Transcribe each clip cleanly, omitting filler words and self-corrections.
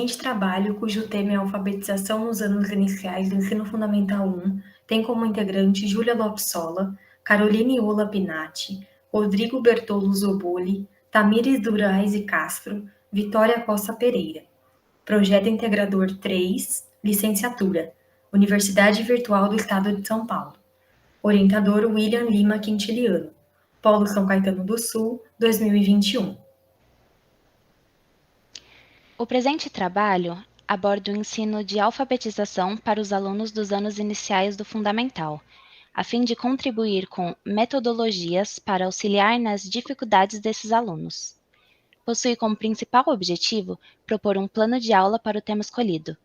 Este trabalho, cujo tema é alfabetização nos anos iniciais do ensino fundamental 1, tem como integrante Júlia Lopsola, Caroline Ola Pinatti, Rodrigo Bertolo Zoboli, Tamires Durais e Castro, Vitória Costa Pereira. Projeto Integrador 3, Licenciatura, Universidade Virtual do Estado de São Paulo. Orientador William Lima Quintiliano. Polo São Caetano do Sul, 2021. O presente trabalho aborda o ensino de alfabetização para os alunos dos anos iniciais do Fundamental, a fim de contribuir com metodologias para auxiliar nas dificuldades desses alunos. Possui como principal objetivo propor um plano de aula para o tema escolhido,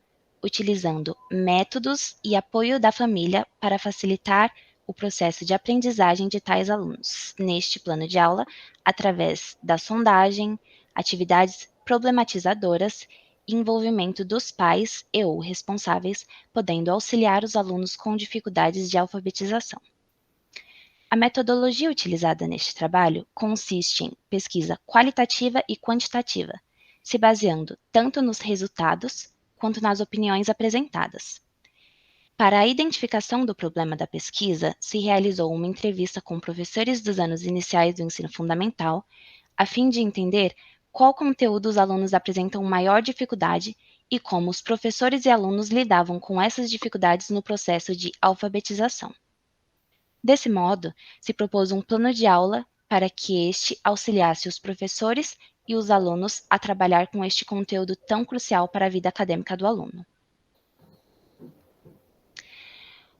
utilizando métodos e apoio da família para facilitar o processo de aprendizagem de tais alunos, neste plano de aula, através da sondagem, atividades problematizadoras e envolvimento dos pais e ou responsáveis, podendo auxiliar os alunos com dificuldades de alfabetização. A metodologia utilizada neste trabalho consiste em pesquisa qualitativa e quantitativa, se baseando tanto nos resultados quanto nas opiniões apresentadas. Para a identificação do problema da pesquisa, se realizou uma entrevista com professores dos anos iniciais do ensino fundamental, a fim de entender qual conteúdo os alunos apresentam maior dificuldade e como os professores e alunos lidavam com essas dificuldades no processo de alfabetização. Desse modo, se propôs um plano de aula para que este auxiliasse os professores e os alunos a trabalhar com este conteúdo tão crucial para a vida acadêmica do aluno.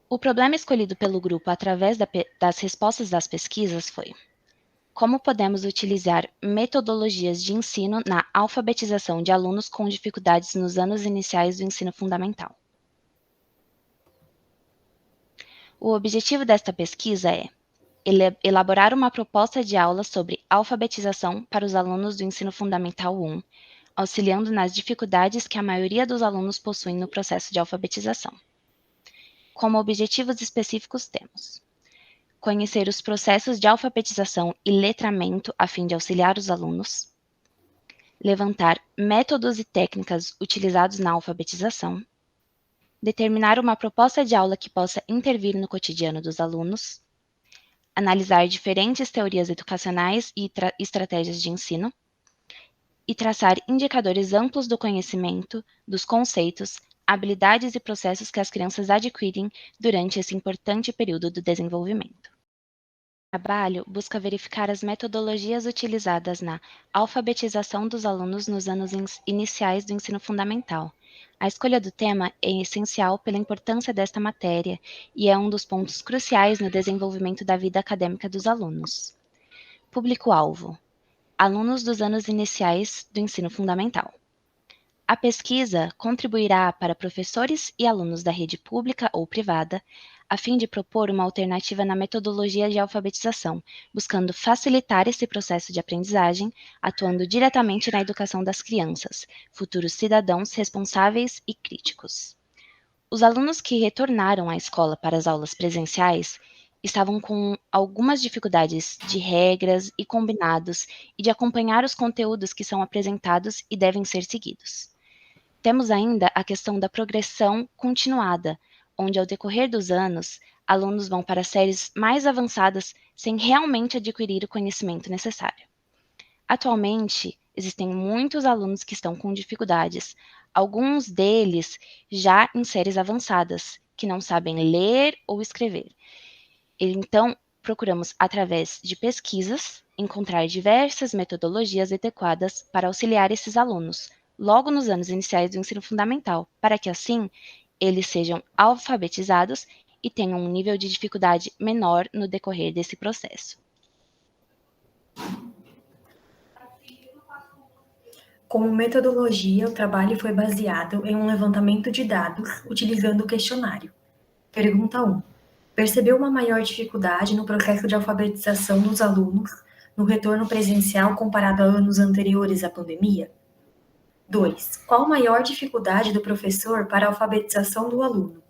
O problema escolhido pelo grupo através das respostas das pesquisas foi: como podemos utilizar metodologias de ensino na alfabetização de alunos com dificuldades nos anos iniciais do ensino fundamental? O objetivo desta pesquisa é elaborar uma proposta de aula sobre alfabetização para os alunos do ensino fundamental 1, auxiliando nas dificuldades que a maioria dos alunos possuem no processo de alfabetização. Como objetivos específicos temos: conhecer os processos de alfabetização e letramento a fim de auxiliar os alunos, levantar métodos e técnicas utilizados na alfabetização, determinar uma proposta de aula que possa intervir no cotidiano dos alunos, analisar diferentes teorias educacionais e estratégias de ensino, e traçar indicadores amplos do conhecimento, dos conceitos, habilidades e processos que as crianças adquirem durante esse importante período do desenvolvimento. O trabalho busca verificar as metodologias utilizadas na alfabetização dos alunos nos anos iniciais do ensino fundamental. A escolha do tema é essencial pela importância desta matéria e é um dos pontos cruciais no desenvolvimento da vida acadêmica dos alunos. Público-alvo: alunos dos anos iniciais do ensino fundamental. A pesquisa contribuirá para professores e alunos da rede pública ou privada, a fim de propor uma alternativa na metodologia de alfabetização, buscando facilitar esse processo de aprendizagem, atuando diretamente na educação das crianças, futuros cidadãos responsáveis e críticos. Os alunos que retornaram à escola para as aulas presenciais estavam com algumas dificuldades de regras e combinados e de acompanhar os conteúdos que são apresentados e devem ser seguidos. Temos ainda a questão da progressão continuada, onde ao decorrer dos anos, alunos vão para séries mais avançadas sem realmente adquirir o conhecimento necessário. Atualmente, existem muitos alunos que estão com dificuldades, alguns deles já em séries avançadas, que não sabem ler ou escrever. Então, procuramos, através de pesquisas, encontrar diversas metodologias adequadas para auxiliar esses alunos, logo nos anos iniciais do ensino fundamental, para que assim eles sejam alfabetizados e tenham um nível de dificuldade menor no decorrer desse processo. Como metodologia, o trabalho foi baseado em um levantamento de dados utilizando o questionário. Pergunta 1. Percebeu uma maior dificuldade no processo de alfabetização dos alunos no retorno presencial comparado a anos anteriores à pandemia? 2. Qual a maior dificuldade do professor para a alfabetização do aluno?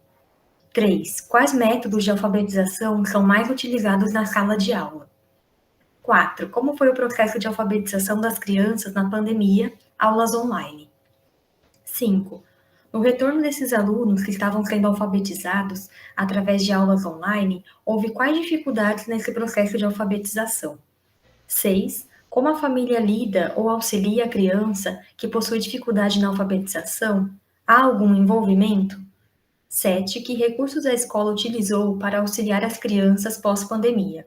3. Quais métodos de alfabetização são mais utilizados na sala de aula? 4. Como foi o processo de alfabetização das crianças na pandemia, aulas online? 5. No retorno desses alunos que estavam sendo alfabetizados através de aulas online, houve quais dificuldades nesse processo de alfabetização? 6. Como a família lida ou auxilia a criança que possui dificuldade na alfabetização? Há algum envolvimento? 7. Que recursos a escola utilizou para auxiliar as crianças pós-pandemia?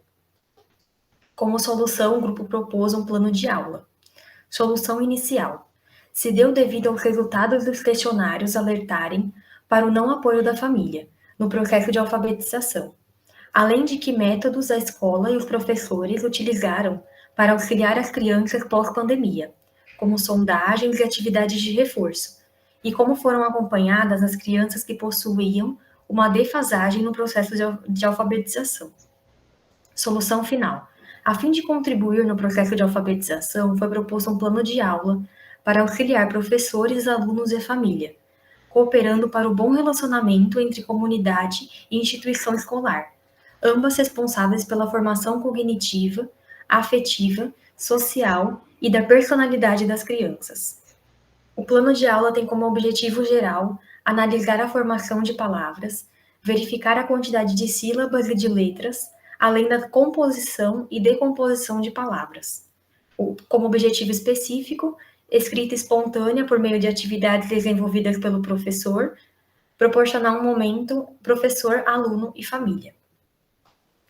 Como solução, o grupo propôs um plano de aula. Solução inicial. Se deu devido aos resultados dos questionários alertarem para o não apoio da família no processo de alfabetização, além de que métodos a escola e os professores utilizaram para auxiliar as crianças pós-pandemia, como sondagens e atividades de reforço, e como foram acompanhadas as crianças que possuíam uma defasagem no processo de alfabetização. Solução final. A fim de contribuir no processo de alfabetização, foi proposto um plano de aula para auxiliar professores, alunos e família, cooperando para o bom relacionamento entre comunidade e instituição escolar, ambas responsáveis pela formação cognitiva, afetiva, social e da personalidade das crianças. O plano de aula tem como objetivo geral analisar a formação de palavras, verificar a quantidade de sílabas e de letras, além da composição e decomposição de palavras. Como objetivo específico, escrita espontânea por meio de atividades desenvolvidas pelo professor, proporcionar um momento professor, aluno e família.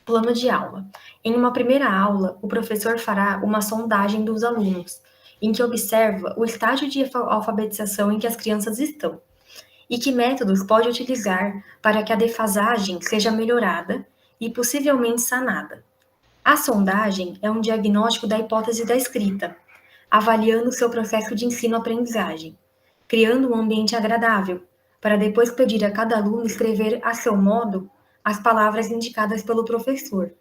Plano de aula. Em uma primeira aula, o professor fará uma sondagem dos alunos, em que observa o estágio de alfabetização em que as crianças estão e que métodos pode utilizar para que a defasagem seja melhorada e possivelmente sanada. A sondagem é um diagnóstico da hipótese da escrita, avaliando seu processo de ensino-aprendizagem, criando um ambiente agradável, para depois pedir a cada aluno escrever a seu modo as palavras indicadas pelo professor,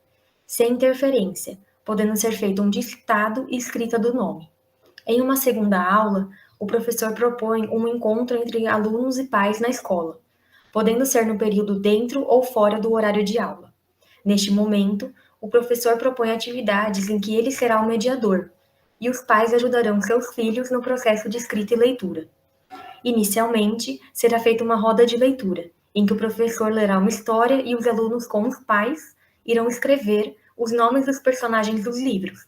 sem interferência, podendo ser feito um ditado e escrita do nome. Em uma segunda aula, o professor propõe um encontro entre alunos e pais na escola, podendo ser no período dentro ou fora do horário de aula. Neste momento, o professor propõe atividades em que ele será o mediador, e os pais ajudarão seus filhos no processo de escrita e leitura. Inicialmente, será feita uma roda de leitura, em que o professor lerá uma história e os alunos com os pais irão escrever os nomes dos personagens dos livros.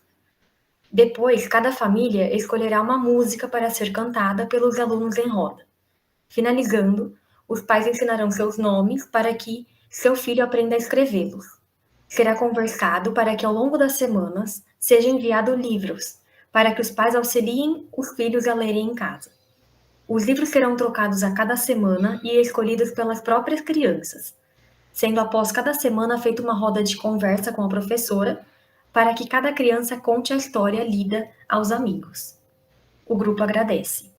Depois, cada família escolherá uma música para ser cantada pelos alunos em roda. Finalizando, os pais ensinarão seus nomes para que seu filho aprenda a escrevê-los. Será conversado para que ao longo das semanas seja enviado livros, para que os pais auxiliem os filhos a lerem em casa. Os livros serão trocados a cada semana e escolhidos pelas próprias crianças, sendo após cada semana feita uma roda de conversa com a professora, para que cada criança conte a história lida aos amigos. O grupo agradece.